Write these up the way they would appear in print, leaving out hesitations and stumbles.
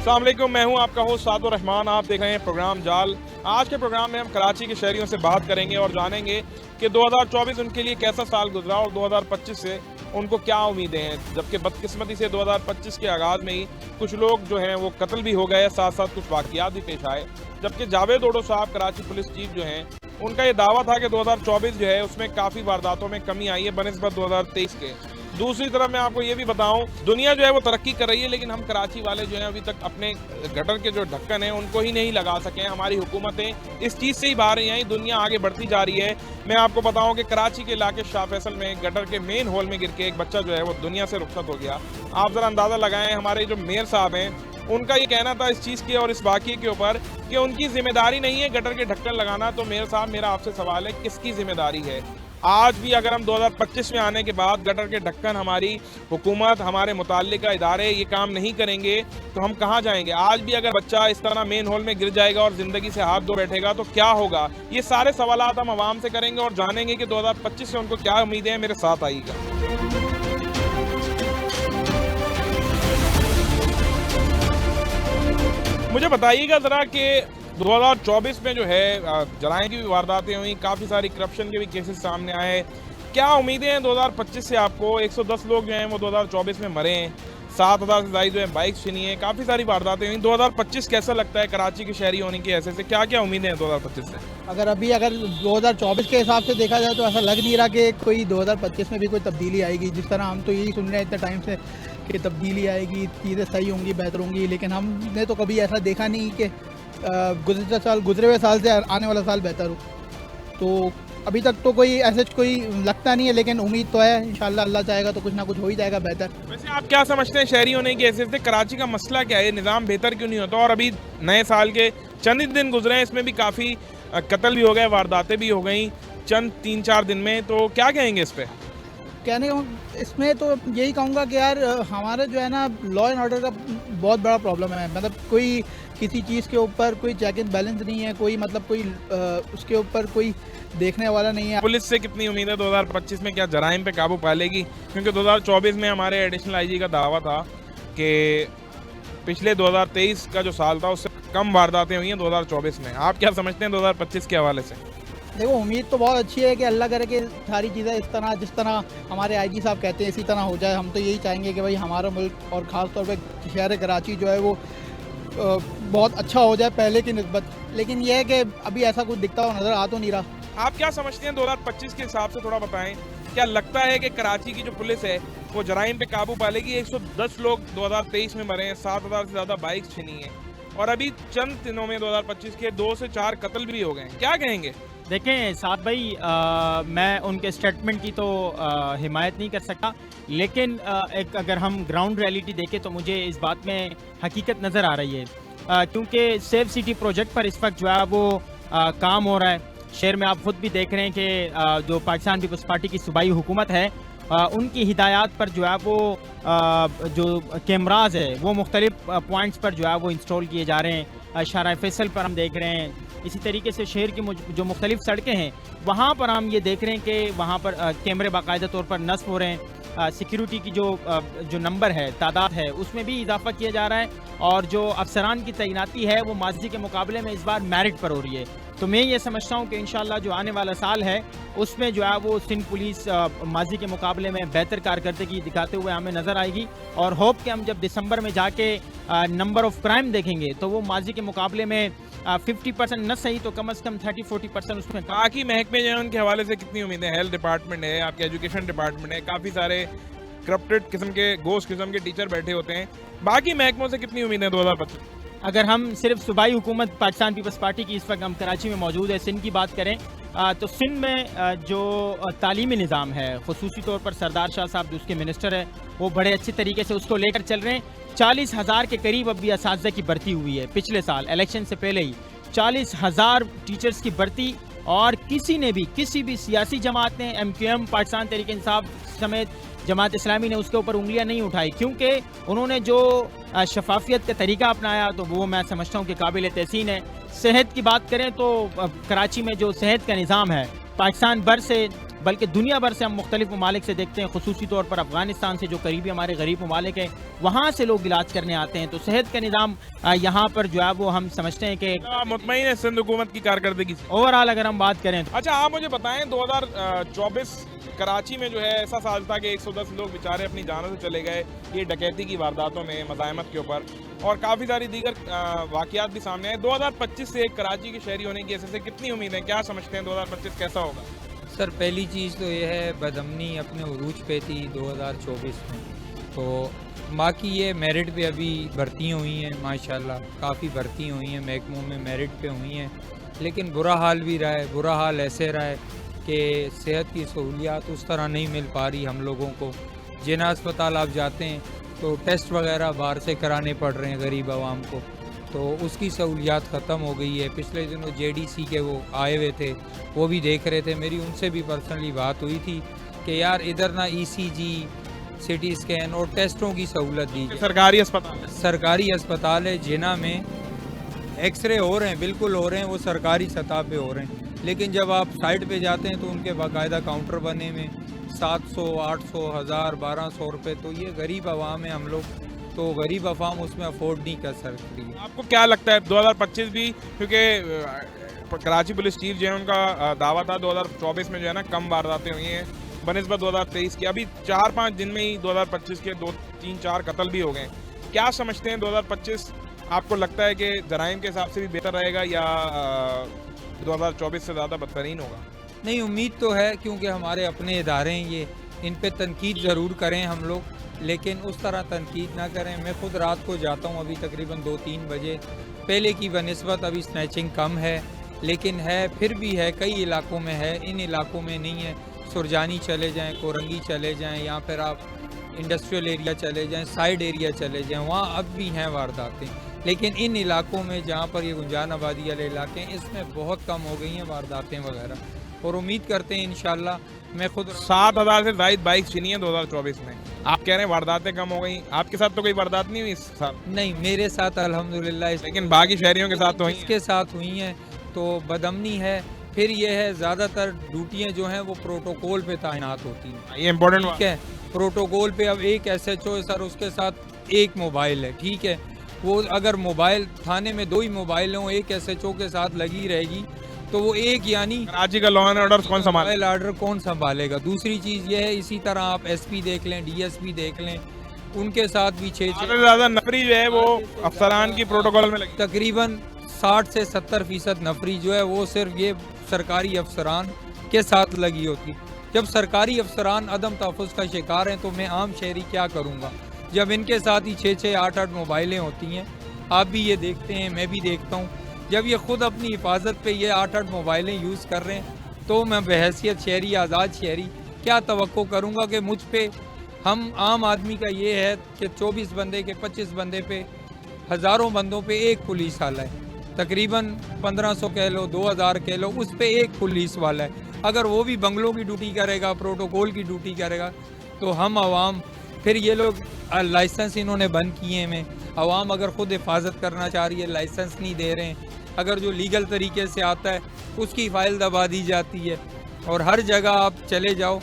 अस्सलाम वालेकुम, मैं हूं आपका होस्ट सादुर रहमान। आप देख रहे हैं प्रोग्राम जाल। आज के प्रोग्राम में हम कराची के शहरियों से बात करेंगे और जानेंगे कि 2024 उनके लिए कैसा साल गुजरा और 2025 से उनको क्या उम्मीदें हैं। जबकि बदकिस्मती से 2025 के आगाज़ में ही कुछ लोग जो हैं वो कत्ल भी हो गए, साथ साथ कुछ वाक़ियात भी पेश आए। जबकि जावेद ओडो साहब कराची पुलिस चीफ जो हैं, उनका ये दावा था कि 2024 जो है उसमें काफ़ी वारदातों में कमी आई है बनिस्बत 2023 के। दूसरी तरफ मैं आपको ये भी बताऊं, दुनिया जो है वो तरक्की कर रही है, लेकिन हम कराची वाले जो हैं अभी तक अपने गटर के जो ढक्कन हैं उनको ही नहीं लगा सके हैं। हमारी हुकूमतें इस चीज़ से ही बाहर नहीं आई, दुनिया आगे बढ़ती जा रही है। मैं आपको बताऊं कि कराची के इलाके शाह फैसल में गटर के मेन होल में गिर के एक बच्चा जो है वो दुनिया से रुखसत हो गया। आप ज़रा अंदाज़ा लगाएं, हमारे जो मेयर साहब हैं उनका ये कहना था इस चीज़ के और इस वाक़ये के ऊपर कि उनकी जिम्मेदारी नहीं है गटर के ढक्कन लगाना। तो मेयर साहब, मेरा आपसे सवाल है, किसकी जिम्मेदारी है? आज भी अगर हम 2025 में आने के बाद गटर के ढक्कन हमारी हुकूमत, हमारे मुताल्लिका इदारे ये काम नहीं करेंगे तो हम कहाँ जाएंगे? आज भी अगर बच्चा इस तरह मेन होल में गिर जाएगा और ज़िंदगी से हाथ धो बैठेगा तो क्या होगा? ये सारे सवालात हम आवाम से करेंगे और जानेंगे कि 2025 से उनको क्या उम्मीदें हैं। मेरे साथ आइएगा। मुझे बताइएगा ज़रा कि 2024 में जो है जराइम की भी वारदातें हुई, काफ़ी सारी करप्शन के भी केसेस सामने आए। क्या उम्मीदें हैं 2025 से आपको? 110 लोग जो हैं वो 2024 में मरे हैं, 7000 से ज़ायद जो है बाइक्स छिनी हैं, काफ़ी सारी वारदातें हुई। 2025 कैसा लगता है कराची के शहरी होने की हैसियत से? क्या क्या उम्मीदें हैं 2025 से? अगर 2024 के हिसाब से देखा जाए तो ऐसा लग नहीं रहा कि कोई 2025 में भी कोई तब्दीली आएगी। जिस तरह हम तो यही सुन रहे हैं इतने टाइम से कि तब्दीली आएगी, चीज़ें सही होंगी, बेहतर होंगी, लेकिन हमने तो कभी ऐसा देखा नहीं कि गुजरे हुए साल से आने वाला साल बेहतर हो। तो अभी तक तो कोई ऐसे कोई लगता नहीं है, लेकिन उम्मीद तो है, इंशाल्लाह अल्लाह चाहेगा तो कुछ ना कुछ हो ही जाएगा बेहतर। वैसे आप क्या समझते हैं शहरी होने की हैसियत से कराची का मसला क्या है? निज़ाम बेहतर क्यों नहीं होता? और अभी नए साल के चंद ही दिन गुजरे हैं, इसमें भी काफ़ी कत्ल भी हो गए, वारदातें भी हो गई चंद 3-4 दिन में, तो क्या कहेंगे इस पर? कहने इसमें तो यही कहूँगा कि यार हमारे जो है ना लॉ एंड ऑर्डर का बहुत बड़ा प्रॉब्लम है। मतलब कोई किसी चीज़ के ऊपर कोई चेक एंड बैलेंस नहीं है, कोई मतलब कोई उसके ऊपर कोई देखने वाला नहीं है। पुलिस से कितनी उम्मीद है 2025 में? क्या जराइम पे काबू पा लेगी? क्योंकि 2024 में हमारे एडिशनल आईजी का दावा था कि पिछले 2023 का जो साल था उससे कम वारदातें हुई हैं 2024 में। आप क्या समझते हैं 2025 के हवाले से? देखो, उम्मीद तो बहुत अच्छी है कि अल्लाह करे कि सारी चीज़ें इस तरह जिस तरह हमारे आईजी साहब कहते हैं इसी तरह हो जाए। हम तो यही चाहेंगे कि भाई हमारा मुल्क और ख़ास तौर पे शहर कराची जो है वो बहुत अच्छा हो जाए पहले की निस्बत। लेकिन यह है कि अभी ऐसा कुछ दिखता हुआ नज़र आ तो नहीं रहा। आप क्या समझते हैं 2025 के हिसाब से? थोड़ा बताएं, क्या लगता है कि कराची की जो पुलिस है वो जराइम पे काबू पालेगी? 110 लोग 2023 में मरे हैं, 7000 से ज़्यादा बाइक्स छिनी हैं और अभी चंद दिनों में 2025 के 2 से 4 कत्ल भी हो गए। क्या कहेंगे? देखें साद भाई, मैं उनके स्टेटमेंट की तो हिमायत नहीं कर सकता, लेकिन एक अगर हम ग्राउंड रियलिटी देखें तो मुझे इस बात में हकीकत नज़र आ रही है, क्योंकि सेफ सिटी प्रोजेक्ट पर इस वक्त जो है वो काम हो रहा है शहर में। आप खुद भी देख रहे हैं कि जो पाकिस्तान पीपल्स पार्टी की सूबाई हुकूमत है उनकी हिदायत पर जो है वो जो कैमराज है वो मुख्तलिफ पॉइंट्स पर जो है वो इंस्टॉल किए जा रहे हैं। शाह फैसल पर हम देख रहे हैं, इसी तरीके से शहर की जो मुख्तलिफ सड़कें हैं वहाँ पर हम ये देख रहे हैं कि वहाँ पर कैमरे बाकायदा तौर पर नस्ब हो रहे हैं। सिक्योरिटी की जो नंबर है, तादाद है, उसमें भी इजाफा किया जा रहा है और जो अफसरान की तैनाती है वो माजी के मुकाबले में इस बार मेरिट पर हो रही है। तो मैं ये समझता हूँ कि इंशाल्लाह जो आने वाला साल है उसमें जो है वो सिंध पुलिस माजी के मुकाबले में बेहतर कारकर्दगी दिखाते हुए हमें नज़र आएगी। और होप कि हम जब दिसंबर में जाके नंबर ऑफ़ क्राइम देखेंगे तो वो माजी के मुकाबले में 50% न सही तो कम से कम 30-40% उसमें। बाकी महकमे जो है उनके हवाले से कितनी उम्मीदें? हेल्थ डिपार्टमेंट है, आपके एजुकेशन डिपार्टमेंट है, काफ़ी सारे करप्टेड किस्म के, गोश्त किस्म के टीचर बैठे होते हैं। बाकी महकमों से कितनी उम्मीदें 2025? अगर हम सिर्फ सूबाई हुकूमत पाकिस्तान पीपल्स पार्टी की इस वक्त हम कराची में मौजूद है, सिंध की बात करें तो सिंध में जो तालीमी निज़ाम है, खुसूसी तौर पर सरदार शाह साहब जो उसके मिनिस्टर है वो बड़े अच्छे तरीके से उसको लेकर चल रहे हैं। 40,000 के करीब अभी असातिज़ा की भर्ती हुई है पिछले साल इलेक्शन से पहले ही 40,000 टीचर्स की भर्ती। और किसी भी सियासी जमात ने, MQM, पाकिस्तान तहरीक इंसाफ समेत जमात इस्लामी ने उसके ऊपर उंगलियां नहीं उठाई, क्योंकि उन्होंने जो शफाफियत का तरीका अपनाया तो वो मैं समझता हूँ कि काबिल तहसीन है। सेहत की बात करें तो कराची में जो सेहत का निज़ाम है पाकिस्तान भर से बल्कि दुनिया भर से हम मुख्तलिफ ममालिक से देखते हैं, खुसूसी तौर पर अफगानिस्तान से जो करीबी हमारे गरीब ममालिक हैं वहाँ से लोग इलाज करने आते हैं। तो सेहत का निज़ाम यहाँ पर जो है वो हम समझते हैं कि मुतमईन है सिंध हुकूमत की कारकर्दगी से? ओवरऑल अगर हम बात करें तो अच्छा, आप मुझे बताएं 2024 कराची में जो है ऐसा साल था कि 110 लोग बेचारे अपनी जानों से चले गए ये डकैती की वारदातों में, मज़ाहमत के ऊपर, और काफ़ी सारी दीगर वाक़यात भी सामने आए। 2025 से एक कराची के शहरी होने की ऐसे कितनी उम्मीद है? क्या समझते हैं 2025 कैसा होगा? सर पहली चीज़ तो ये है, बदअमनी अपने उरूज पे थी 2024 में, तो बाकी ये मेरिट पे अभी भर्ती हुई हैं माशाल्लाह, काफ़ी भर्ती हुई हैं महकमों में, मेरिट पे हुई हैं, लेकिन बुरा हाल भी रहा है। बुरा हाल ऐसे रहा है कि सेहत की सहूलियात उस तरह नहीं मिल पा रही हम लोगों को। जिना अस्पताल आप जाते हैं तो टेस्ट वगैरह बाहर से कराने पड़ रहे हैं गरीब आवाम को, तो उसकी सहूलियात ख़त्म हो गई है। पिछले दिनों जेडीसी के वो आए हुए थे, वो भी देख रहे थे, मेरी उनसे भी पर्सनली बात हुई थी कि यार इधर ना ईसीजी, सिटी स्कैन और टेस्टों की सहूलत दी जाए। सरकारी अस्पताल है जिना में, एक्सरे हो रहे हैं, बिल्कुल हो रहे हैं, वो सरकारी सतह पे हो रहे हैं, लेकिन जब आप साइट पे जाते हैं तो उनके बाकायदा काउंटर बने में 700, 800, 1000, 1200 रुपये। तो ये गरीब आवाम है हम लोग, तो गरीब अवाम उसमें अफोर्ड नहीं कर सकती। आपको क्या लगता है 2025 भी, क्योंकि कराची पुलिस चीफ जो है उनका दावा था 2024 में जो है ना कम वारदातें हुई हैं बनिस्बत 2023 की, अभी 4-5 दिन में ही 2025 के 2-3-4 कत्ल भी हो गए। क्या समझते हैं 2025 आपको लगता है कि जराइम के हिसाब से भी बेहतर रहेगा या 2024 से ज़्यादा बदतरीन होगा? नहीं, उम्मीद तो है, क्योंकि हमारे अपने इदारे हैं ये, इन पे तनकीद ज़रूर करें हम लोग, लेकिन उस तरह तनकीद ना करें। मैं खुद रात को जाता हूँ अभी तकरीबन 2-3 बजे, पहले की बनिस्बत अभी स्नैचिंग कम है, लेकिन है फिर भी है, कई इलाकों में है, इन इलाकों में नहीं है। सुरजानी चले जाएं, कोरंगी चले जाएं, या फिर आप इंडस्ट्रियल एरिया चले जाएं, साइड एरिया चले जाएं, वहाँ अब भी हैं वारदातें, लेकिन इन इलाकों में जहाँ पर ये गुंजान आबादी वाले इलाके हैं इसमें बहुत कम हो गई हैं वारदातें वगैरह, और उम्मीद करते हैं इंशाल्लाह। मैं खुद 7,000 से ज़ायद बाइक छीनी है 2024 में, आप कह रहे हैं वारदातें कम हो गई, आपके साथ तो कोई वारदात नहीं हुई इस साल? नहीं, मेरे साथ अल्हम्दुलिल्लाह, लेकिन बाकी शहरियों के साथ तो इसके साथ हुई हैं, तो बदअमनी है। फिर ये है, ज़्यादातर ड्यूटियाँ जो हैं वो प्रोटोकॉल पे तैनात होती हैं, ये इम्पोर्टेंट ठीक है। प्रोटोकॉल पे अब एक SHO है सर, उसके साथ एक मोबाइल है, ठीक है। वो अगर मोबाइल थाने में 2 ही मोबाइल हों, एक SHO के साथ लगी रहेगी, तो वो एक, यानी कराची का लॉ एंड ऑर्डर कौन संभालेगा? मोबाइल ऑर्डर कौन संभालेगा? दूसरी चीज़ ये है, इसी तरह आप SP देख लें, DSP देख लें, उनके साथ भी 6 से ज़्यादा नफरी जो है वो अफसरान की प्रोटोकॉल में लगी। तकरीबन 60 से 70% नफरी जो है वो सिर्फ ये सरकारी अफसरान के साथ लगी होती। जब सरकारी अफसरान अदम तहफ़्फ़ुज़ का शिकार हैं तो मैं आम शहरी क्या करूँगा, जब इनके साथ ही 6-6, 8-8 मोबाइलें होती हैं। आप भी ये देखते हैं, मैं भी देखता हूँ, जब ये ख़ुद अपनी हिफाजत पे ये 8-8 मोबाइलें यूज़ कर रहे हैं, तो मैं बहैसियत शहरी, आज़ाद शहरी क्या तवक्को करूँगा कि मुझ पे, हम आम आदमी का ये है कि 24 बंदे के 25 बंदे पे, हज़ारों बंदों पे एक पुलिस वाला है, तकरीबन 1500 कह लो, 2000 कह लो, उस पे एक पुलिस वाला है। अगर वो भी बंगलों की ड्यूटी करेगा, प्रोटोकॉल की ड्यूटी करेगा, तो हम आवाम, फिर ये लोग लाइसेंस इन्होंने बंद किए हैं, आवाम अगर ख़ुद हिफाजत करना चाह रही है लाइसेंस नहीं दे रहे हैं, अगर जो लीगल तरीके से आता है उसकी फ़ाइल दबा दी जाती है। और हर जगह आप चले जाओ,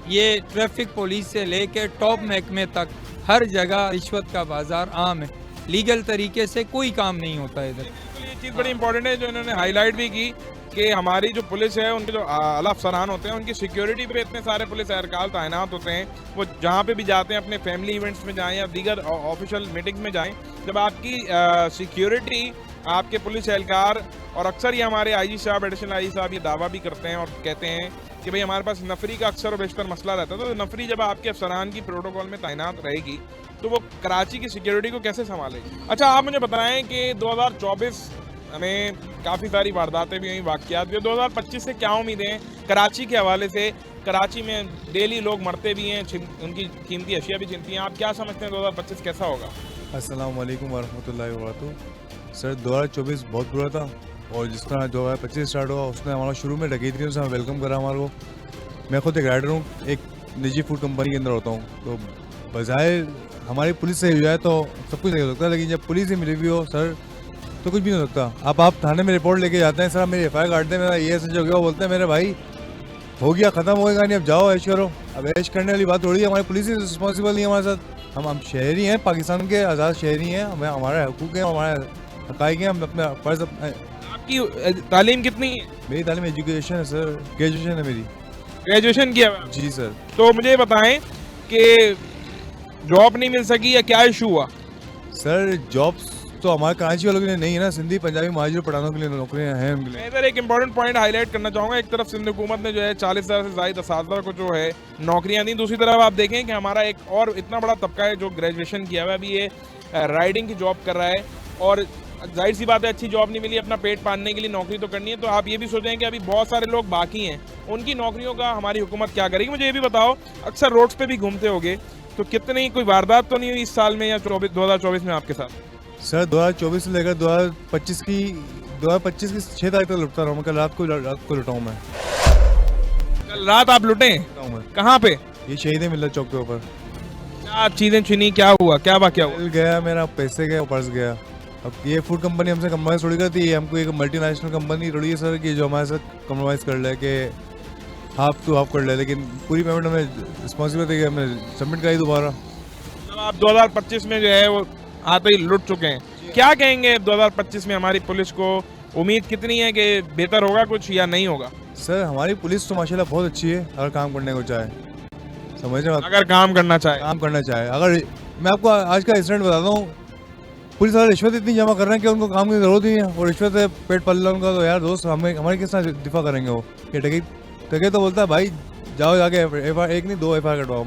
ये ट्रैफिक पुलिस से लेके टॉप महकमे तक हर जगह रिश्वत का बाज़ार आम है, लीगल तरीके से कोई काम नहीं होता इधर। ये चीज़ बड़ी इंपॉर्टेंट है जो इन्होंने हाईलाइट भी की कि हमारी जो पुलिस है, उनके जो आला अफसरान होते हैं, उनकी सिक्योरिटी पे इतने सारे पुलिस एहलकार तैनात होते हैं, वो जहाँ पे भी जाते हैं, अपने फैमिली इवेंट्स में जाएं या दीगर ऑफिशियल मीटिंग्स में जाएं, जब आपकी सिक्योरिटी, आपके पुलिस एहलकार, और अक्सर ये हमारे IG साहब, एडिशनल IG साहब ये दावा भी करते हैं और कहते हैं कि भाई हमारे पास नफरी का अक्सर और बेशतर मसला रहता है, तो नफरी जब आपके अफसरान की प्रोटोकॉल में तैनात रहेगी तो वो कराची की सिक्योरिटी को कैसे संभालेगी? अच्छा, आप मुझे बताएं कि 2024 में काफ़ी सारी वारदातें भी हुई, वाक़यात भी। 2025 से क्या उम्मीदें हैं कराची के हवाले से? कराची में डेली लोग मरते भी हैं, उनकी कीमती अशिया भी छिनती हैं, आप क्या समझते हैं 2025 कैसा होगा? अस्सलाम वालेकुम वरहमतुल्लाहि वबरकातुहू। सर 2024 बहुत बुरा था, और जिस तरह 2025 स्टार्ट हुआ उसने हमारा शुरू में डकैती से वेलकम करा हमारे को। मैं खुद एक राइडर हूँ, एक निजी फूड कंपनी के अंदर होता हूँ, तो बजाय हमारी पुलिस से हो जाए तो सब कुछ नहीं हो सकता, लेकिन जब पुलिस ही मिली हुई हो सर तो कुछ भी नहीं हो सकता। आप थाने में रिपोर्ट लेके जाते हैं, सर मेरी FIR काट दें, मेरा ये ऐसा जो गया, वो बोलते हैं मेरे भाई हो गया, खत्म होएगा नहीं, अब जाओ ऐश करो। अब ऐश करने वाली बात थोड़ी है, हमारी पुलिस ही रिस्पॉन्सिबल नहीं है हमारे साथ। हम शहरी हैं, पाकिस्तान के आज़ाद शहरी हैं, हमें हमारे हकूक़ हैं, हमारे हक़ाइक़ हैं, हम अपने फ़र्ज़। आपकी तालीम कितनी है? मेरी तालीम एजुकेशन है सर, ग्रेजुएशन है मेरी। ग्रेजुएशन किया हुआ है? जी सर। तो मुझे बताएं कि जॉब नहीं मिल सकी या क्या इशू हुआ? सर जॉब्स तो हमारे कराची वालों के लिए नहीं है ना, सिंधी पंजाबी महाजिर पठानों के लिए नौकरियां हैं उनके लिए। मैं इधर एक इंपॉर्टेंट पॉइंट हाईलाइट करना चाहूँगा। एक तरफ सिंध हुकूमत ने जो है 40,000 से ज़ायद असातिज़ा को जो है नौकरियां दी, दूसरी तरफ आप देखें कि हमारा एक और इतना बड़ा तबका है जो ग्रेजुएशन किया हुआ है, अभी ये राइडिंग की जॉब कर रहा है, और जाहिर सी बात है अच्छी जॉब नहीं मिली, अपना पेट पालने के लिए नौकरी तो करनी है। तो आप ये भी सोचें कि अभी बहुत सारे लोग बाकी हैं, उनकी नौकरियों का हमारी हुकूमत क्या करेगी। मुझे ये भी बताओ, अक्सर रोड्स पे भी घूमते होगे, तो कितनी कोई वारदात तो नहीं हुई इस साल में या 2024 में आपके साथ? सर 2024 से लेकर 2025 की 6 तारीख तक लुटता रहा हूँ। कल रात को लुटाऊँ मैं। कल रात आप लुटे? मैं कहाँ पे? ये शहीद मिल्लत चौक के ऊपर। क्या चीज़ें छीनी, क्या हुआ, क्या वाक़या हुआ? मिल गया मेरा, पैसे गए, पर्स गया। अब ये फूड कंपनी हमसे कंप्रोमाइज़ थोड़ी करती है, हमको एक मल्टीनेशनल कंपनी थोड़ी है सर कि जो हमारे साथ कंप्रोमाइज़ कर ले कि हाफ टू हाफ कर ले, लेकिन पूरी पेमेंट हमें रिस्पॉन्सिबिलिटी है कि हमें सबमिट कराई दोबारा। मतलब आप 2025 में जो है वो आते ही लुट चुके हैं, क्या कहेंगे 2025 में हमारी पुलिस को? उम्मीद कितनी है कि बेहतर होगा कुछ या नहीं होगा? सर हमारी पुलिस तो माशाल्लाह बहुत अच्छी है, अगर काम करने को चाहे, समझ रहे हैं? अगर काम करना चाहे। अगर मैं आपको आज का इंसिडेंट बताता हूँ, पुलिस वाले रिश्वत इतनी जमा कर रहे हैं कि उनको काम की जरूरत नहीं है, और रिश्वत है पेट पल्ला उनका। तो यार दोस्त, हमारे किस तरह दिफा करेंगे वो? कि टके तो बोलता है भाई जाओ जाके एक नहीं 2 FIR कटवाओ।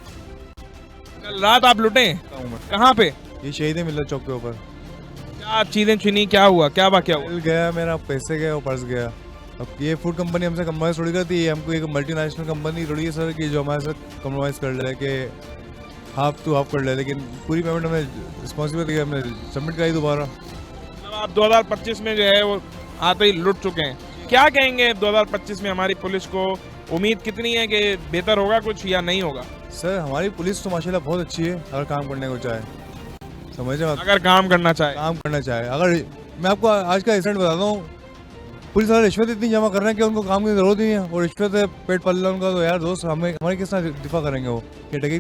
कल रात आप लुटे? कहाँ पे? ये शहीद मिल्लत चौक के ऊपर। क्या चीज़ें छीनी, क्या हुआ, क्या वाक़या हुआ? मिल गया मेरा, पैसे गए, पर्स गया। अब ये फूड कंपनी हमसे कंप्रोमाइज़ थोड़ी करती है, हमको एक मल्टीनेशनल कंपनी थोड़ी है सर कि जो हमारे साथ कंप्रोमाइज़ कर ले कि हाफ टू हाफ कर ले, लेकिन पूरी पेमेंट हमें रिस्पॉन्सिबिलिटी है, हमें सबमिट कराई दोबारा। मतलब आप 2025 में जो है वो आते ही लुट चुके हैं, क्या कहेंगे 2025 में हमारी पुलिस को? उम्मीद कितनी है कि बेहतर होगा कुछ या नहीं होगा? सर हमारी पुलिस तो माशाल्लाह बहुत अच्छी है, अगर काम करने को चाहे, समझ रहे हैं? अगर काम करना चाहे। अगर मैं आपको आज का इंसिडेंट बताता हूँ, पुलिस वाले रिश्वत इतनी जमा कर रहे हैं कि उनको काम की जरूरत नहीं है, और रिश्वत है पेट पल्ला उनका। तो यार दोस्त, हमारे किस तरह दिफा करेंगे वो? कि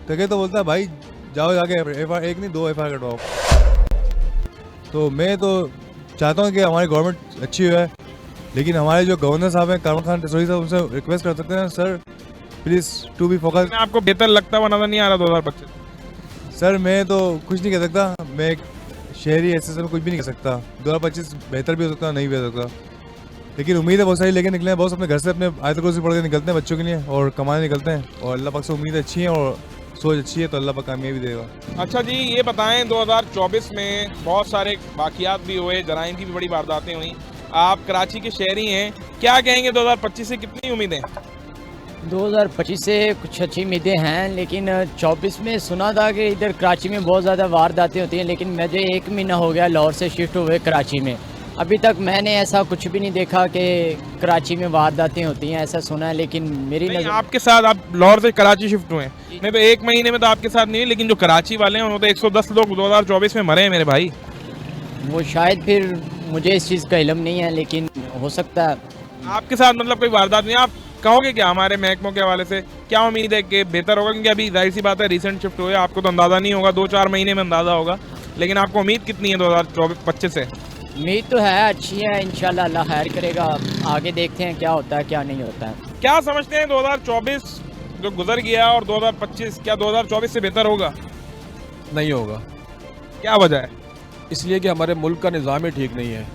टके तो बोलता है भाई जाओ जाके एक नहीं 2 FIR कटवाओ। तो मैं तो चाहता हूँ कि हमारी गवर्नमेंट अच्छी है, लेकिन हमारे जो गवर्नर साहब हैं, कामरान खान टेसोरी साहब, उनसे रिक्वेस्ट कर सकते हैं sir please to be focus. आपको बेहतर लगता हुआ नजर नहीं आ रहा 2025? सर मैं तो कुछ नहीं कह सकता, मैं एक शहरी ऐसे में कुछ भी नहीं कह सकता। 2025 बेहतर भी हो सकता, नहीं भी हो सकता, लेकिन उम्मीद है बहुत सारी लेके निकले हैं। बहुत अपने घर से अपने आयत कुर्सी पढ़ के निकलते हैं बच्चों के लिए, और कमाने निकलते हैं, और अल्लाह पाक से उम्मीद अच्छी है और सोच अच्छी है, तो अल्लाह पाक कामयाबी देगा। अच्छा जी, ये बताएं 2024 में बहुत सारे वाक़ियात भी हुए, जराइम की भी बड़ी वारदातें हुई, आप कराची के शहरी हैं, क्या कहेंगे 2025 से कितनी उम्मीदें? 2025 से कुछ अच्छी उम्मीदें हैं, लेकिन 24 में सुना था कि इधर कराची में बहुत ज़्यादा वारदातें होती हैं, लेकिन मुझे 1 महीना हो गया लाहौर से शिफ्ट हुए कराची में, अभी तक मैंने ऐसा कुछ भी नहीं देखा कि कराची में वारदातें होती हैं, ऐसा सुना है। लेकिन मेरी नहीं, नज़र आपके साथ, आप लाहौर से कराची शिफ्ट हुए हैं, नहीं तो 1 महीने में तो आपके साथ नहीं है, लेकिन जो कराची वाले हैं वो तो 110 लोग 2024 में मरे हैं मेरे भाई। वो शायद, फिर मुझे इस चीज़ का इल्म नहीं है, लेकिन हो सकता है। आपके साथ मतलब कोई वारदात नहीं? आप कहोगे क्या हमारे महकमों के हवाले से, क्या उम्मीद है कि बेहतर होगा? क्योंकि अभी जाहिर सी बात है रिसेंट शिफ्ट हुए, आपको तो अंदाज़ा नहीं होगा, 2-4 महीने में अंदाज़ा होगा, लेकिन आपको उम्मीद कितनी है 2025 से? उम्मीद तो है, अच्छी है, इंशाल्लाह अल्लाह खैर करेगा, आगे देखते हैं क्या होता है क्या नहीं होता है। क्या समझते हैं 2024 जो गुजर गया और 2025, क्या 2024 से बेहतर होगा? नहीं होगा। क्या वजह है? इसलिए कि हमारे मुल्क का निज़ाम ही ठीक नहीं है,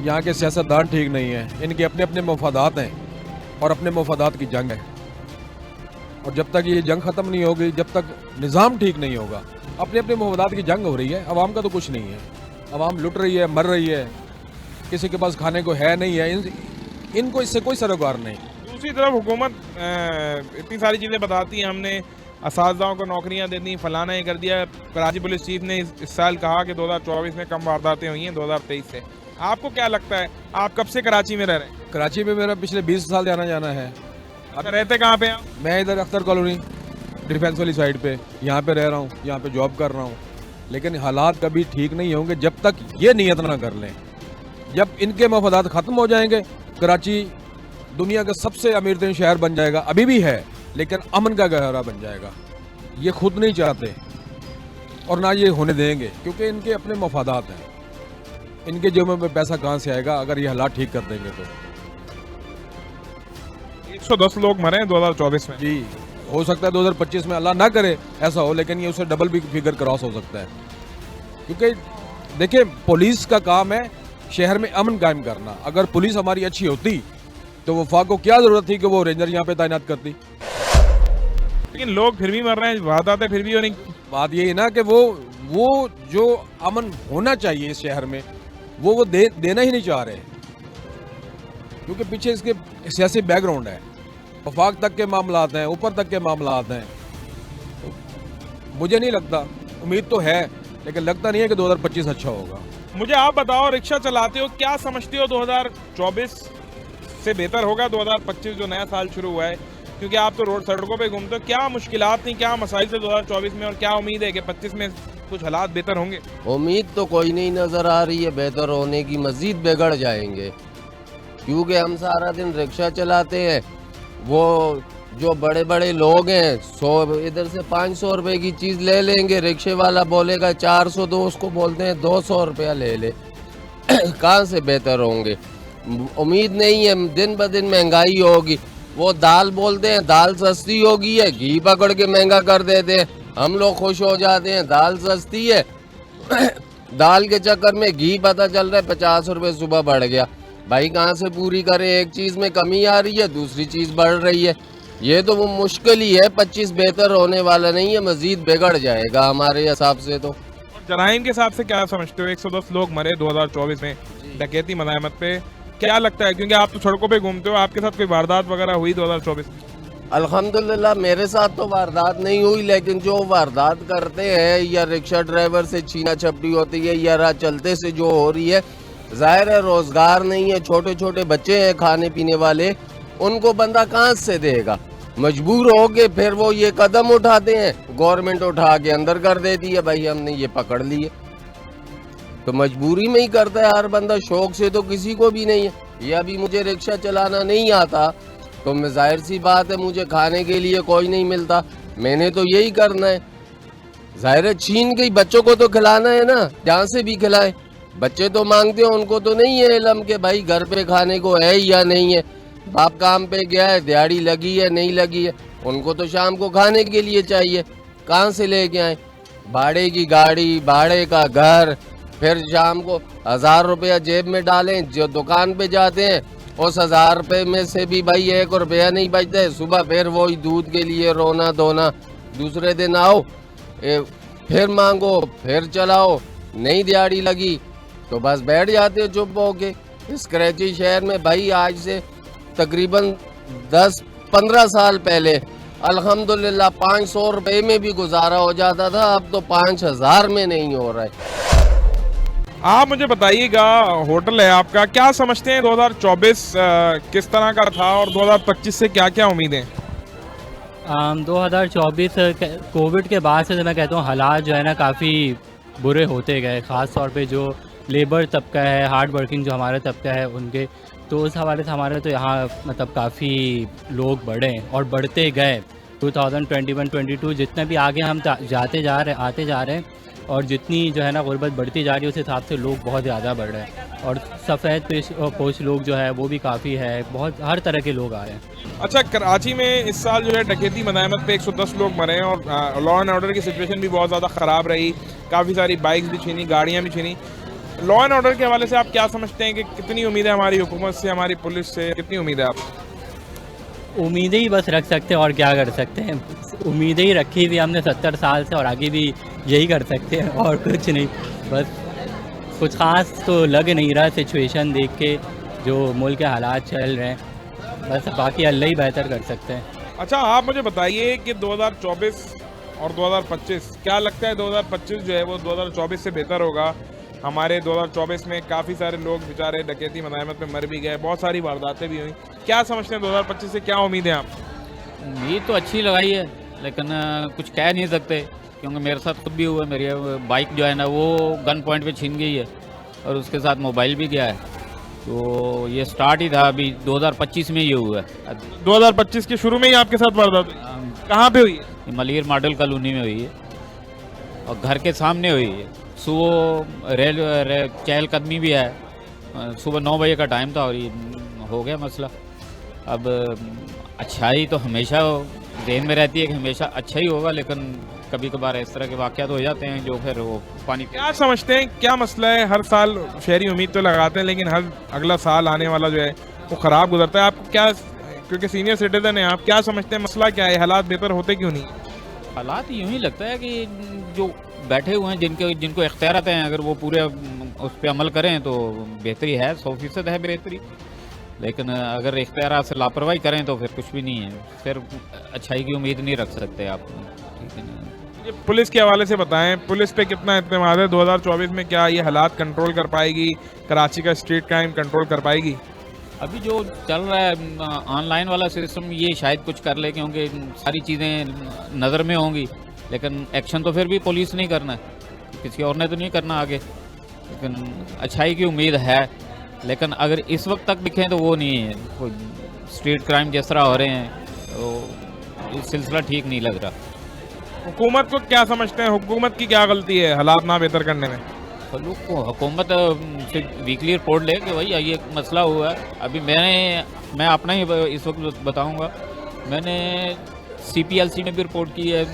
यहाँ के सियासतदान ठीक नहीं है, इनके अपने अपने मफादात हैं और अपने मफादात की जंग है, और जब तक ये जंग ख़त्म नहीं होगी, जब तक निज़ाम ठीक नहीं होगा, अपने अपने मफादात की जंग हो रही है, अवाम का तो कुछ नहीं है, अवाम लुट रही है, मर रही है, किसी के पास खाने को है नहीं है, इनको इससे कोई सरोकार नहीं। दूसरी तरफ हुकूमत इतनी सारी चीज़ें बताती है, हमने असातिज़ाओं को नौकरियां दे दी, फलाना ये कर दिया। कराची पुलिस चीफ ने इस साल कहा कि 2024 में कम वारदातें हुई हैं 2023 से। आपको क्या लगता है, आप कब से कराची में रह रहे हैं? कराची में मेरा पिछले 20 साल आना जाना है। अच्छा, रहते कहाँ पे आप? मैं इधर अख्तर कॉलोनी डिफेंस वाली साइड पे, यहाँ पे रह रहा हूँ, यहाँ पे जॉब कर रहा हूँ, लेकिन हालात कभी ठीक नहीं होंगे जब तक ये नियत ना कर लें। जब इनके मफादात ख़त्म हो जाएंगे, कराची दुनिया का सबसे अमीर तरीन शहर बन जाएगा, अभी भी है, लेकिन अमन का गहरा बन जाएगा। ये खुद नहीं चाहते और ना ये होने देंगे, क्योंकि इनके अपने मफादात हैं। इनके जेबों में पैसा कहाँ से आएगा अगर ये हालात ठीक कर देंगे तो। 110 लोग मरे हैं 2024 में। जी, हो सकता है 2025 में, अल्लाह ना करे ऐसा हो, लेकिन ये उससे डबल भी फिगर क्रॉस हो सकता है। क्योंकि देखिए, पुलिस का काम है शहर में अमन कायम करना। अगर पुलिस हमारी अच्छी होती तो वफाक को क्या जरूरत थी कि वो रेंजर यहाँ पे तैनात करती। लेकिन लोग फिर भी मर रहे हैं, वारदातें फिर भी हो रही। बात यही है ना कि वो जो अमन होना चाहिए इस शहर में वो देना ही नहीं चाह रहे, क्योंकि पीछे इसके सियासी बैकग्राउंड है, वफाक तक के मामलात हैं, ऊपर तक के मामलात हैं। तो मुझे नहीं लगता, उम्मीद तो है लेकिन लगता नहीं है कि 2025 अच्छा होगा। मुझे आप बताओ, रिक्शा चलाते हो, क्या समझते हो 2024 से बेहतर होगा 2025 जो नया साल शुरू हुआ है? क्योंकि आप तो रोड सड़कों पे घूमते हो, क्या मुश्किलात थी, क्या मसाइल थे 2024 में, और क्या उम्मीद है कि 25 में कुछ हालात बेहतर होंगे? उम्मीद तो कोई नहीं नज़र आ रही है बेहतर होने की, मज़ीद बिगड़ जाएंगे। क्योंकि हम सारा दिन रिक्शा चलाते हैं, वो जो बड़े बड़े लोग हैं 100 इधर से 500 रुपए की चीज़ ले लेंगे, रिक्शे वाला बोलेगा 400 दो, उसको बोलते हैं 200 रुपया ले ले। कहाँ से बेहतर होंगे? उम्मीद नहीं है, दिन ब दिन महंगाई होगी। वो दाल बोलते हैं दाल सस्ती होगी है, घी पकड़ के महंगा कर देते हैं, हम लोग खुश हो जाते हैं दाल सस्ती है। दाल के चक्कर में घी पता चल रहा है 50 रुपए सुबह बढ़ गया। भाई कहाँ से पूरी करें? एक चीज़ में कमी आ रही है, दूसरी चीज़ बढ़ रही है। ये तो वो मुश्किल ही है, 25 बेहतर होने वाला नहीं है, मजीद बिगड़ जाएगा हमारे हिसाब से। तो जराइम के हिसाब से क्या समझते हो? 110 लोग मरे 2024 में डकैती मज़ाहमत पे, क्या लगता है? क्योंकि आप तो सड़कों पे घूमते हो, आपके साथ कोई वारदात वगैरह हुई 2024 में? अल्हम्दुलिल्लाह मेरे साथ तो वारदात नहीं हुई, लेकिन जो वारदात करते हैं या रिक्शा ड्राइवर से छीना झपटी होती है या राह चलते से जो हो रही है, जाहिर है रोजगार नहीं है, छोटे छोटे बच्चे हैं खाने पीने वाले, उनको बंदा कहाँ से देगा? मजबूर हो के फिर वो ये कदम उठाते हैं, गवर्नमेंट उठा के अंदर कर देती है, भाई हमने ये पकड़ लिए। तो मजबूरी में ही करता है हर बंदा, शौक से तो किसी को भी नहीं है। ये अभी मुझे रिक्शा चलाना नहीं आता तो मैं जाहिर सी बात है मुझे खाने के लिए कोई नहीं मिलता, मैंने तो यही करना है। जाहिर है छीन के बच्चों को तो खिलाना है ना, जहाँ से भी खिलाए। बच्चे तो मांगते हो, उनको तो नहीं है इल्म के भाई घर पे खाने को है या नहीं है। बाप काम पे गया है, दिहाड़ी लगी है नहीं लगी है, उनको तो शाम को खाने के लिए चाहिए। कहाँ से लेके आए? भाड़े की गाड़ी, भाड़े का घर, फिर शाम को 1000 रुपया जेब में डालें, जो दुकान पे जाते हैं उस 1000 रुपये में से भी भाई 1 रुपया नहीं बचता है। सुबह फिर वही दूध के लिए रोना धोना, दूसरे दिन आओ फिर मांगो, फिर चलाओ, नहीं दिहाड़ी लगी तो बस बैठ जाते हो चुप होके। इस कराची शहर में भाई आज से तकरीबन 10-15 साल पहले अल्हम्दुलिल्लाह 500 रुपये में भी गुजारा हो जाता था, अब तो 5000 में नहीं हो रहा है। आप मुझे बताइएगा, होटल है आपका, क्या समझते हैं 2024 किस तरह का था और 2025 से क्या क्या उम्मीदें? 2024 कोविड के बाद से मैं कहता हूँ हालात जो है ना काफ़ी बुरे होते गए, ख़ास तौर पे जो लेबर तबका है, हार्ड वर्किंग जो हमारा तबका है उनके, तो उस हवाले से हमारे तो यहाँ मतलब काफ़ी लोग बढ़े और बढ़ते गए। 2021-22 जितने भी आगे हम आते जा रहे हैं और जितनी जो है ना गुर्बत बढ़ती जा रही है उस हिसाब से लोग बहुत ज़्यादा बढ़ रहे हैं, और सफ़ेद पोश लोग जो है वो भी काफ़ी है, बहुत हर तरह के लोग आ रहे हैं। अच्छा, कराची में इस साल जो है डकैती मज़ाहमत पे 110 लोग मरे हैं और लॉ एंड ऑर्डर की सिचुएशन भी बहुत ज़्यादा ख़राब रही, काफ़ी सारी बाइक्स भी छीनी, गाड़ियाँ भी छीनी। लॉ एंड ऑर्डर के हवाले से आप क्या समझते हैं कि कितनी उम्मीद है हमारी हुकूमत से, हमारी पुलिस से, कितनी उम्मीद है आप? उम्मीदें ही बस रख सकते हैं और क्या कर सकते हैं। उम्मीदें ही रखी हुई हमने 70 साल से और आगे भी यही कर सकते हैं और कुछ नहीं। बस कुछ ख़ास तो लग नहीं रहा सिचुएशन देख के जो मुल्क के हालात चल रहे हैं, बस बाकी अल्लाह ही बेहतर कर सकते हैं। अच्छा, आप मुझे बताइए कि 2024 और 2025 क्या लगता है 2025 जो है वो 2024 से बेहतर होगा? हमारे 2024 में काफ़ी सारे लोग बेचारे डकैती मज़ाहमत में मर भी गए, बहुत सारी वारदातें भी हुई। क्या समझते हैं 2025 से क्या उम्मीद है आप? उम्मीद तो अच्छी लगाई है लेकिन कुछ कह नहीं सकते, क्योंकि मेरे साथ खुद भी हुआ। मेरी बाइक जो है ना वो गन पॉइंट पे छीन गई है और उसके साथ मोबाइल भी गया है। तो ये स्टार्ट ही था, अभी 2025 में ये हुआ है। 2025 के शुरू में ही आपके साथ वारदात हुई? कहाँ पे हुई है? मलिर मॉडल कॉलोनी में हुई है और घर के सामने हुई है। सुबह चहलकदमी भी है, सुबह 9 बजे का टाइम था और ये हो गया मसला। अब अच्छाई तो हमेशा ज़हन में रहती है कि हमेशा अच्छा ही होगा, लेकिन कभी कभार इस तरह के वाक़यात हो जाते हैं जो फिर वो पानी। क्या समझते हैं क्या मसला है? हर साल शहरी उम्मीद तो लगाते हैं, लेकिन हर अगला साल आने वाला जो है वो ख़राब गुजरता है। आपको क्या, क्योंकि सीनियर सिटीजन है आप, क्या समझते हैं मसला क्या है? हालात बेहतर होते क्यों नहीं? हालात यूँ ही लगता है कि जो बैठे हुए हैं, जिनको इख्तियारात हैं, अगर वो पूरे उस पर अमल करें तो बेहतरी है, 100% है बेहतरी। लेकिन अगर इख्तियारात से लापरवाही करें तो फिर कुछ भी नहीं है, फिर अच्छाई की उम्मीद नहीं रख सकते आप। ठीक है ना? ये पुलिस के हवाले से बताएं, पुलिस पे कितना इत्मीनाद है 2024 में? क्या ये हालात कंट्रोल कर पाएगी? कराची का स्ट्रीट क्राइम कंट्रोल कर पाएगी? अभी जो चल रहा है ऑनलाइन वाला सिस्टम, ये शायद कुछ कर ले, क्योंकि सारी चीज़ें नज़र में होंगी, लेकिन एक्शन तो फिर भी पुलिस नहीं करना है, किसी और ने तो नहीं करना आगे। लेकिन अच्छाई की उम्मीद है, लेकिन अगर इस वक्त तक दिखें तो वो नहीं है। कोई स्ट्रीट क्राइम जिस तरह हो रहे हैं तो इस सिलसिला ठीक नहीं लग रहा। हुकूमत को क्या समझते हैं? हुकूमत की क्या गलती है हालात ना बेहतर करने में? हुकूमत से वीकली रिपोर्ट ले कि भाई ये मसला हुआ है। अभी मैं अपना ही इस वक्त बताऊंगा, मैंने CPLC में भी रिपोर्ट की है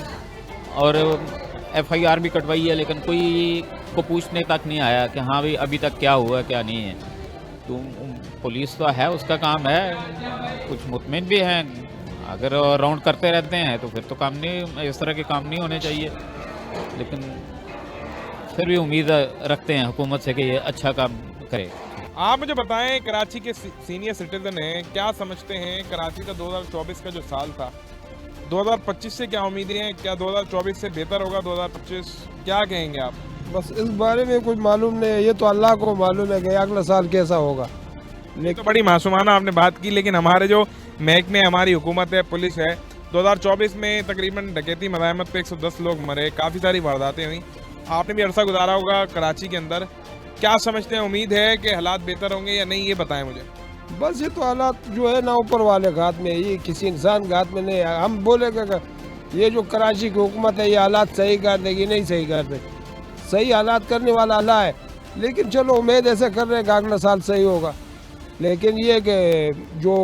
और FIR भी कटवाई है, लेकिन कोई को पूछने तक नहीं आया कि हाँ भाई अभी तक क्या हुआ क्या नहीं है। तो पुलिस तो है, उसका काम है, कुछ मुतमिन भी हैं। अगर राउंड करते रहते हैं तो फिर तो काम नहीं, इस तरह के काम नहीं होने चाहिए। लेकिन फिर भी उम्मीद रखते हैं हुकूमत से कि ये अच्छा काम करे। आप मुझे बताएं, कराची के सीनियर सिटीजन हैं, क्या समझते हैं कराची का 2024 का जो साल था, 2025 से क्या उम्मीदें हैं? क्या 2024 से बेहतर होगा 2025? क्या कहेंगे आप? बस इस बारे में कुछ मालूम नहीं है, ये तो अल्लाह को मालूम है कि अगला साल कैसा होगा। लेकिन तो बड़ी मासूमाना आपने बात की, लेकिन हमारे जो महकमे, हमारी हुकूमत है, पुलिस है, 2024 में तकरीबन डकैती मज़ाहमत पे 110 लोग मरे, काफ़ी सारी वारदातें हुई। आपने भी अरसा गुजारा होगा कराची के अंदर, क्या समझते हैं? उम्मीद है कि हालात बेहतर होंगे या नहीं, ये बताएं मुझे। बस ये तो हालात जो है ना ऊपर वाले के हाथ में, ये किसी इंसान के हाथ में नहीं है। हम बोलेगा ये जो कराची की हुकूमत है ये हालात सही कर देगी, नहीं सही कर देगी। सही हालात करने वाला अल्लाह है, लेकिन चलो उम्मीद ऐसे कर रहे हैं कि अगला साल सही होगा। लेकिन ये कि जो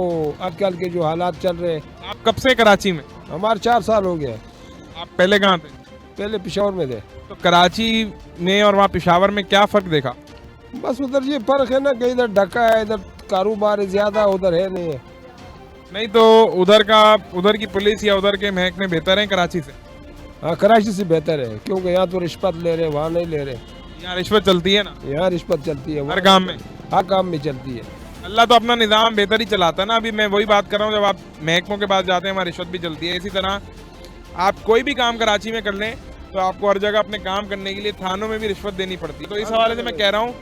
आजकल के जो हालात चल रहे हैं। आप कब से कराची में? हमारे 4 साल हो गया। आप पहले कहाँ थे? पहले पेशावर में थे। तो कराची में और वहाँ पेशावर में क्या फ़र्क देखा? बस उधर ये फ़र्क है ना कि इधर ढका है, इधर कारोबार ज़्यादा, उधर है नहीं है। नहीं तो उधर की पुलिस या उधर के महकमे बेहतर हैं कराची से? हाँ, कराची से बेहतर है, क्योंकि यहाँ तो रिश्वत ले रहे, वहाँ नहीं ले रहे। यहाँ रिश्वत चलती है ना? यहाँ रिश्वत चलती है हर काम में, हर काम में चलती है। अल्लाह तो अपना निज़ाम बेहतर ही चलाता है ना। अभी मैं वही बात कर रहा हूँ, जब आप महकमों के पास जाते हैं वहाँ रिश्वत भी चलती है। इसी तरह आप कोई भी काम कराची में कर लें तो आपको हर जगह अपने काम करने के लिए थानों में भी रिश्वत देनी पड़ती है। तो इस हवाले से मैं कह रहा हूँ,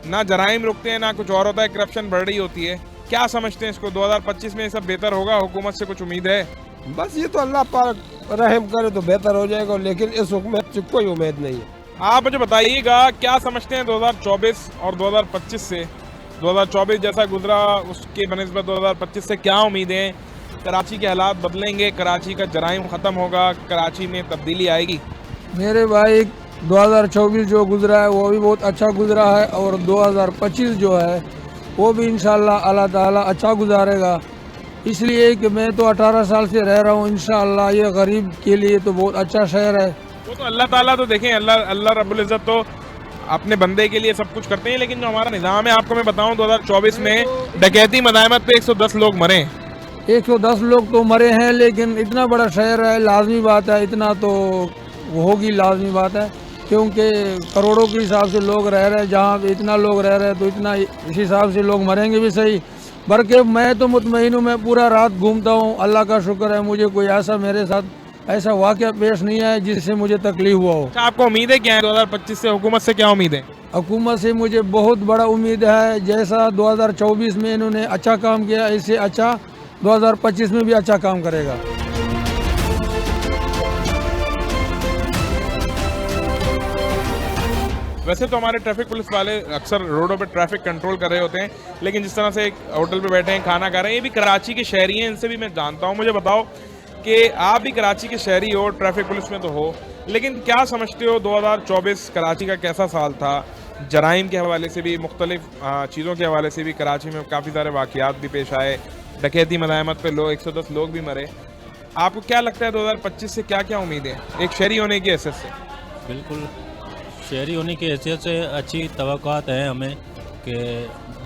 ना जराइम रुकते हैं ना कुछ और होता है, करप्शन बढ़ रही होती है। क्या समझते हैं इसको, 2025 में ये सब बेहतर होगा? हुकूमत से कुछ उम्मीद है? बस ये तो अल्लाह पाक रहम करे तो बेहतर हो जाएगा, लेकिन इस हुकूमत से कोई उम्मीद नहीं है। आप मुझे बताइएगा क्या समझते हैं 2024 और 2025 से? 2024 जैसा गुजरा उसके बनिस्बत 2025 से क्या उम्मीदें? कराची के हालात बदलेंगे? कराची का जराइम ख़त्म होगा? कराची में तब्दीली आएगी? मेरे भाई 2024 जो गुजरा है वो भी बहुत अच्छा गुजरा है, और 2025 जो है वो भी इंशाल्लाह अल्लाह ताला अच्छा गुजारेगा। इसलिए कि मैं तो 18 साल से रह रहा हूँ, इंशाल्लाह ये गरीब के लिए तो बहुत अच्छा शहर है। वो तो अल्लाह ताला तो देखें, अल्लाह रब्बुल इज़्ज़त तो अपने बंदे के लिए सब कुछ करते हैं, लेकिन जो हमारा निज़ाम है, आपको मैं बताऊं 2024 में डकैती मज़ाहमत पे 110 लोग मरे। 110 लोग तो मरे हैं, लेकिन इतना बड़ा शहर है, लाजमी बात है, इतना तो होगी, लाजमी बात है, क्योंकि करोड़ों के हिसाब से लोग रह रहे हैं। जहाँ इतना लोग रह रहे हैं तो इतना इस हिसाब से लोग मरेंगे भी सही। बल्कि मैं तो मुतमईन हूँ, मैं पूरा रात घूमता हूँ, अल्लाह का शुक्र है, मुझे कोई ऐसा मेरे साथ ऐसा वाक़या पेश नहीं आया जिससे मुझे तकलीफ हुआ हो। आपको उम्मीद है क्या है 2025 से? हुकूमत से क्या उम्मीद है? हुकूमत से मुझे बहुत बड़ा उम्मीद है, जैसा 2024 में इन्होंने अच्छा काम किया, इससे अच्छा 2025 में भी अच्छा काम करेगा। वैसे तो हमारे ट्रैफिक पुलिस वाले अक्सर रोडों पे ट्रैफिक कंट्रोल कर रहे होते हैं, लेकिन जिस तरह से एक होटल पे बैठे हैं, खाना खा रहे हैं, ये भी कराची के शहरी हैं, इनसे भी मैं जानता हूँ। मुझे बताओ कि आप भी कराची के शहरी हो, ट्रैफिक पुलिस में तो हो, लेकिन क्या समझते हो 2024 कराची का कैसा साल था? जराइम के हवाले से भी, मुख्तलिफ चीज़ों के हवाले से भी कराची में काफ़ी सारे वाक़यात भी पेश आए, डकैती मज़ाहमत पे लोग 110 लोग भी मरे। आपको क्या लगता है 2025 से क्या क्या उम्मीदें एक शहरी होने की हैसियत से? बिल्कुल, शहरी होने की हैसियत से अच्छी तवक्कुआत हैं हमें कि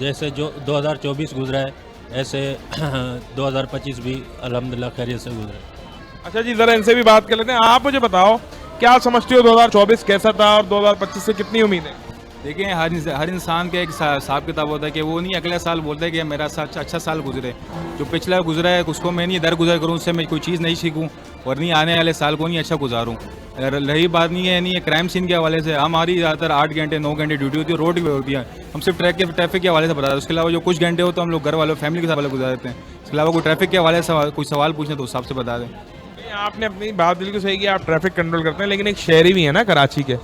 जैसे जो 2024 गुजरा है ऐसे 2025 भी अल्हम्दुलिल्लाह खैरियत से गुजरा है। अच्छा जी, ज़रा इनसे भी बात कर लेते हैं। आप मुझे बताओ क्या समझते हो 2024 कैसा था और 2025 से कितनी उम्मीदें? देखिए, हर इंसान का एक हिसाब किताब होता है कि वो नहीं अगले साल बोलता है कि मेरा अच्छा साल गुजरे। जो पिछला गुजरा है उसको मैं नहीं दरगुजर करूँ, उससे मैं कोई चीज़ नहीं सीखूँ और नहीं आने वाले साल को नहीं अच्छा गुजारूँ। रही बात नहीं है क्राइम सीन के हवाले से, हमारी ज़्यादातर 8 घंटे 9 घंटे ड्यूटी होती है, रोड पे होती है। हम सिर्फ ट्रैफिक के हवाले से बता रहे हैं, उसके अलावा जो कुछ घंटे हो तो हम लोग घर वालों फैमिली के साथ गुजार देते हैं। इसके अलावा कोई ट्रैफिक के हवाले से कोई सवाल पूछना तो उस हिसाब से बता दें। आपने अपनी बात बिल्कुल सही की, आप ट्रैफिक कंट्रोल करते हैं, लेकिन एक शहरी भी है ना कराची के,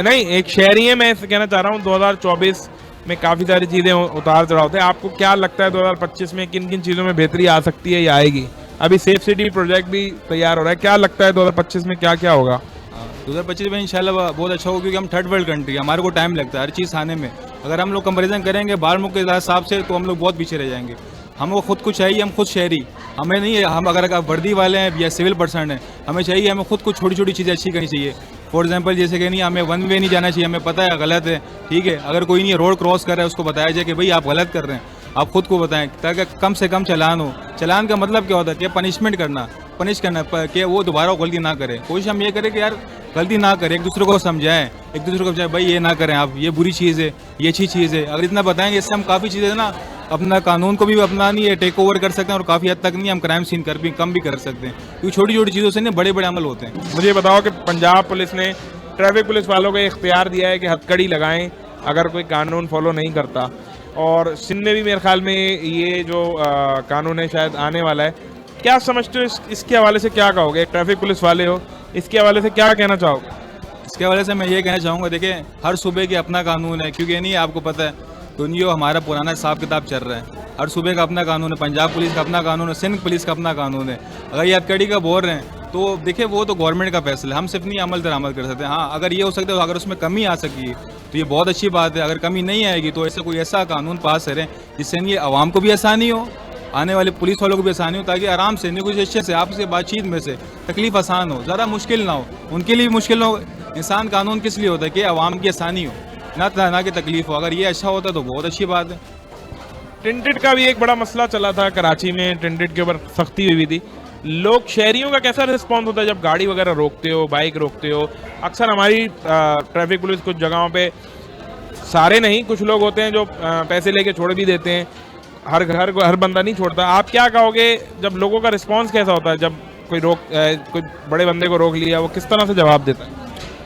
नहीं एक शहरी है। मैं कहना चाह रहा हूँ 2024 में काफ़ी सारी चीज़ें उतार चढ़ाव थे। आपको क्या लगता है 2025 में किन किन चीज़ों में बेहतरी आ सकती है या आएगी? अभी सेफ सिटी प्रोजेक्ट भी तैयार हो रहा है, क्या लगता है 2025 में क्या क्या होगा? 2025 में इंशाल्लाह बहुत अच्छा होगा, क्योंकि हम थर्ड वर्ल्ड कंट्री है, हमारे को टाइम लगता है हर चीज़ आने में। अगर हम लोग कंपेरिजन करेंगे बाहर मुल्क के हिसाब से तो हम लोग बहुत पीछे रह जाएंगे। हमको खुद को चाहिए, हम खुद शहरी, हमें नहीं है हम अगर वर्दी वाले हैं या सिविल पर्सन हैं, हमें चाहिए हमें खुद को छोटी छोटी चीज़ें अच्छी करनी चाहिए। फॉर एग्जांपल जैसे कि नहीं हमें वन वे नहीं जाना चाहिए, हमें पता है गलत है, ठीक है। अगर कोई नहीं रोड क्रॉस कर रहा है उसको बताया जाए कि भाई आप गलत कर रहे हैं, आप खुद को बताएं, ताकि कम से कम चालान हो। चालान का मतलब क्या होता है कि पनिशमेंट करना, पनिश करना कि वो दोबारा गलती ना करे। कोशिश हम ये करें कि यार गलती ना करें, एक दूसरे को समझाएं, एक दूसरे को समझाएं भाई ये ना करें आप, ये बुरी चीज़ है, ये अच्छी चीज़ है। अगर इतना बताएंगे इससे हम काफ़ी चीज़ें ना अपना कानून को भी अपना नहीं है टेक ओवर कर सकते हैं और काफ़ी हद तक नहीं हम क्राइम सीन कर भी कम भी कर सकते हैं, क्योंकि छोटी छोटी चीज़ों से नहीं बड़े बड़े अमल होते हैं। मुझे बताओ कि पंजाब पुलिस ने ट्रैफिक पुलिस वालों को इख्तियार दिया है कि हथकड़ी लगाएं अगर कोई कानून फॉलो नहीं करता, और सिंध में भी मेरे ख्याल में ये जो कानून है शायद आने वाला है। क्या समझते हो इसके हवाले से क्या कहोगे? ट्रैफिक पुलिस वाले हो, इसके हवाले से क्या कहना चाहोगे? इसके हवाले से मैं ये कहना चाहूँगा, देखिए हर सूबे के अपना कानून है, क्योंकि नहीं आपको पता है दुनिया हमारा पुराना हिसाब किताब चल रहा है। हर सूबे का अपना कानून है, पंजाब पुलिस का अपना कानून है, सिंध पुलिस का अपना कानून है। अगर ये हथकड़ी का बोल रहे हैं तो देखिए वो तो गवर्नमेंट का फैसला है, हम सिर्फ नहीं अमल दरामद कर सकते। हाँ, अगर ये हो सकता है, अगर उसमें कमी आ सकी तो ये बहुत अच्छी बात है। अगर कमी नहीं आएगी तो ऐसा कोई ऐसा कानून पास करें जिससे नहीं आवाम को भी आसानी हो, आने वाले पुलिस वालों को भी आसानी हो, ताकि आराम से नेगोशिएशन से आपसे बातचीत में से तकलीफ आसान हो, ज़्यादा मुश्किल ना हो, उनके लिए मुश्किल हो। इंसान कानून किस लिए होता है कि आवाम की आसानी हो, ना कि तकलीफ हो। अगर ये अच्छा होता तो बहुत अच्छी बात है। टिंटेड का भी एक बड़ा मसला चला था कराची में, टिंटेड के ऊपर सख्ती हुई थी। लोग शहरियों का कैसा रिस्पॉन्स होता है जब गाड़ी वगैरह रोकते हो, बाइक रोकते हो? अक्सर हमारी ट्रैफिक पुलिस कुछ जगहों पे, सारे नहीं, कुछ लोग होते हैं जो पैसे लेके छोड़ भी देते हैं, हर बंदा नहीं छोड़ता। आप क्या कहोगे जब लोगों का रिस्पॉन्स कैसा होता है जब कोई बड़े बंदे को रोक लिया, वो किस तरह से जवाब देता है?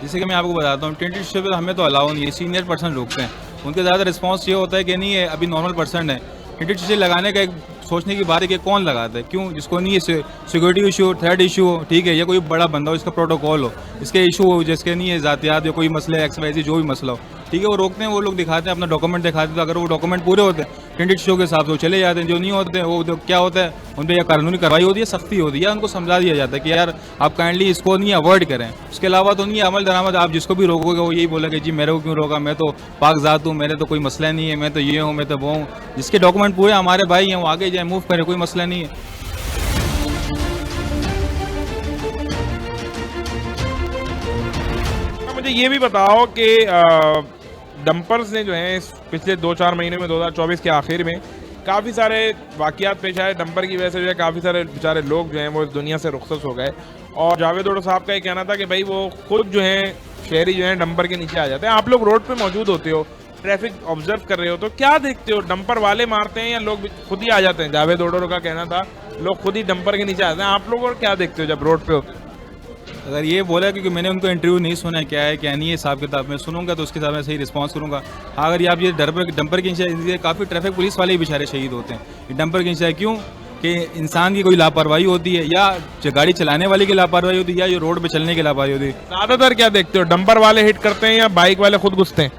जैसे कि मैं आपको बताता हूँ, टिंटेड शो पे हमें तो अलाउ नहीं है, सीनियर पर्सन रोकते हैं, उनके ज़्यादा रिस्पांस ये होता है कि नहीं है अभी नॉर्मल पर्सन है। टिंटेड शीशे लगाने का एक सोचने की बात है कि कौन लगाता है, क्यों, जिसको नहीं है सिक्योरिटी इशू, थ्रेड इशू हो, ठीक है, या कोई बड़ा बंदा हो, इसका प्रोटोकॉल हो, इसके इशू हो, जिसके नहीं है ज़ातियात या कोई मसले XYZ जो भी मसला हो, ठीक है, वो रोकते हैं, वो लोग दिखाते हैं, अपना डॉक्यूमेंट दिखाते हैं। तो अगर वो डॉक्यूमेंट पूरे होते हैं टिंटेड शो के हिसाब से वो चले जाते हैं, जो नहीं होते हैं वो क्या होता है उन पर या कानूनी कार्रवाई होती है, सख्ती होती है, या उनको समझा दिया जाता है कि यार आप काइंडली इसको नहीं अवॉइड करें। उसके अलावा तो नहीं है अमल दरामद, आप जिसको भी रोकोगे वो यही बोलेगा जी मेरे को क्यों रोका, मैं तो पाकज़ात हूँ, मेरे तो कोई मसला नहीं है, मैं तो ये हूँ, मैं तो वो हूँ। जिसके डॉक्यूमेंट पूरे हमारे भाई हैं वो आगे जाए, मूव करें, कोई मसला नहीं है। मुझे ये भी बताओ कि डंपर्स ने जो है पिछले 2-4 महीने में 2024 के आखिर में काफ़ी सारे वाक़यात पेश आए। डंपर की वजह से जो है काफ़ी सारे बेचारे लोग जो हैं वो इस दुनिया से रुखसत हो गए, और जावेद ओडो साहब का ये कहना था कि भाई वो खुद जो है शहरी जो है डंपर के नीचे आ जाते हैं। आप लोग रोड पे मौजूद होते हो, ट्रैफिक ऑब्जर्व कर रहे हो, तो क्या देखते हो? डंपर वाले मारते हैं या लोग खुद ही आ जाते हैं? जावेद ओडो का कहना था लोग खुद ही डंपर के नीचे आते हैं। आप लोग और क्या देखते हो जब रोड पे होते हो? अगर ये बोला, क्योंकि मैंने उनको इंटरव्यू नहीं सुना है क्या है क्या नहीं है हिसाब किताब, में सुनूंगा तो उसके हिसाब में सही रिस्पांस करूंगा। हाँ, अगर आप ये डंपर के नीचे, काफ़ी ट्रैफिक पुलिस वाले ही बेचारे शहीद होते हैं डंपर के नीचे। क्यों कि इंसान की कोई लापरवाही होती है, या गाड़ी चलाने वाले की लापरवाही होती है, या ये रोड पे चलने की लापरवाही होती है। ज्यादातर क्या देखते हो, डंपर वाले हिट करते हैं या बाइक वाले खुद घुसते हैं?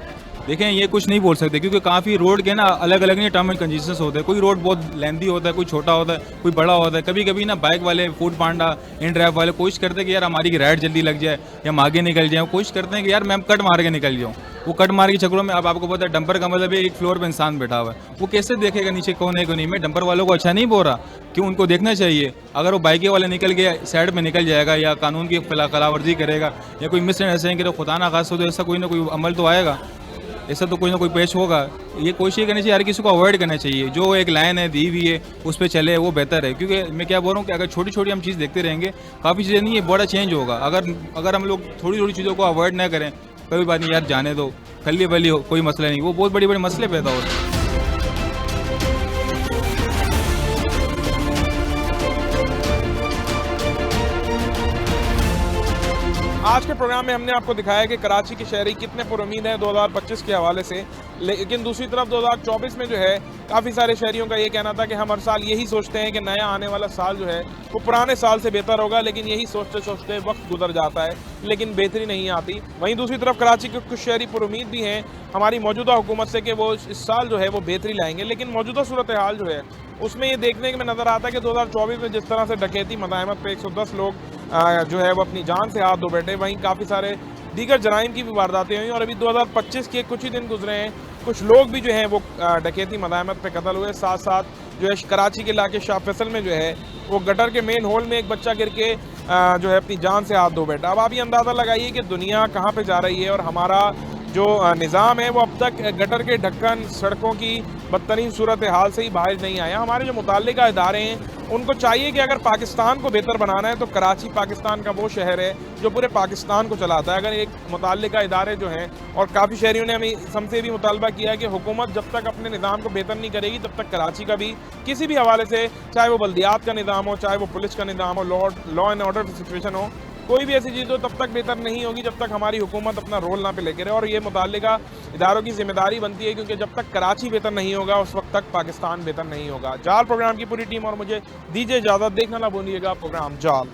देखें, ये कुछ नहीं बोल सकते क्योंकि काफ़ी रोड के ना अलग अलग नहीं टर्म एंड कंडीशंस होते हैं। कोई रोड बहुत लेंदी होता है, कोई छोटा होता है, कोई बड़ा होता है। कभी कभी ना बाइक वाले, फूड पांडा, इन ड्राइव वाले कोशिश करते हैं कि यार हमारी राइड जल्दी लग जाए या हम आगे निकल जाए। कोशिश करते हैं कि यार मैं कट मार के निकल जाऊँ। वो कट मार के चक्करों में, अब आपको पता है डंपर का मतलब एक फ्लोर पर इंसान बैठा हुआ है, वो कैसे देखेगा नीचे कौन है कौन नहीं। मैं डंपर वालों को अच्छा नहीं बोल रहा, क्यों, उनको देखना चाहिए। अगर वो बाइक वाले निकल गया, साइड में निकल जाएगा या कानून की खिलाफवर्जी करेगा या कोई मिसअंडरस्टैंडिंग करे, खुदा ना खास हो तो ऐसा कोई ना कोई अमल तो आएगा, ऐसा तो कोई ना कोई पेश होगा। ये कोशिश करनी चाहिए, हर किसी को अवॉइड करना चाहिए। जो एक लाइन है दी हुई है उस पर चले, वो बेहतर है। क्योंकि मैं क्या बोल रहा हूँ कि अगर छोटी छोटी हम चीज़ देखते रहेंगे, काफ़ी चीज़ें नहीं है, बड़ा चेंज होगा। अगर हम लोग थोड़ी थोड़ी चीज़ों को अवॉइड ना करें, कोई बात नहीं यार जाने दो, खली बली हो, कोई मसला नहीं, वो बहुत बड़े बड़े मसले पैदा होते हैं। आज के प्रोग्राम में हमने आपको दिखाया कि कराची के शहरी कितने पुरुमीद हैं 2025 के हवाले से, लेकिन दूसरी तरफ 2024 में जो है काफ़ी सारे शहरियों का ये कहना था कि हम हर साल यही सोचते हैं कि नया आने वाला साल जो है वो पुराने साल से बेहतर होगा, लेकिन यही सोचते सोचते वक्त गुजर जाता है, लेकिन बेहतरी नहीं आती। वहीं दूसरी तरफ कराची के कुछ शहरी पुरुमीद भी हैं हमारी मौजूदा हुकूमत से कि वो इस साल जो है वो बेहतरी लाएंगे, लेकिन मौजूदा सूरत हाल जो है उसमें ये देखने में नज़र आता है कि 2024 में जिस तरह से डकैती, मदायमत पे 110 लोग जो है वो अपनी जान से हाथ धो बैठे, वहीं काफ़ी सारे दीगर जराइम की भी वारदातें हुई और अभी 2025 के कुछ ही दिन गुजरे हैं, कुछ लोग भी जो हैं वो डकैती, मदायमत पे कत्ल हुए। साथ साथ जो है कराची के इलाके शाह फैसल में जो है वो गटर के मेन होल में एक बच्चा गिर के जो है अपनी जान से हाथ धो बैठा। अब आप ये अंदाज़ा लगाइए कि दुनिया कहाँ पर जा रही है और हमारा जो निज़ाम है वो अब तक गटर के ढक्कन, सड़कों की बदतरीन सूरत हाल से ही बाहर नहीं आया। हमारे जो मुताल्लिका इदारे हैं उनको चाहिए कि अगर पाकिस्तान को बेहतर बनाना है तो कराची पाकिस्तान का वो शहर है जो पूरे पाकिस्तान को चलाता है। अगर एक मुताल्लिका इदारे जो हैं, और काफ़ी शहरियों ने हमसे भी मुतालबा किया है कि हुकूमत जब तक अपने निज़ाम को बेहतर नहीं करेगी तब तक कराची का भी किसी भी हवाले से, चाहे वो बल्दियात का निज़ाम हो, चाहे वो पुलिस का निज़ाम हो, लॉ एंड ऑर्डर सिचुएशन हो, कोई भी ऐसी चीज़ हो, तब तक बेहतर नहीं होगी जब तक हमारी हुकूमत अपना रोल ना पे लेकर रहे। और ये मुताल्लिका इदारों की जिम्मेदारी बनती है, क्योंकि जब तक कराची बेहतर नहीं होगा उस वक्त तक पाकिस्तान बेहतर नहीं होगा। जाल प्रोग्राम की पूरी टीम और मुझे दीजिए इजाज़त, देखना ना भूलिएगा प्रोग्राम जाल।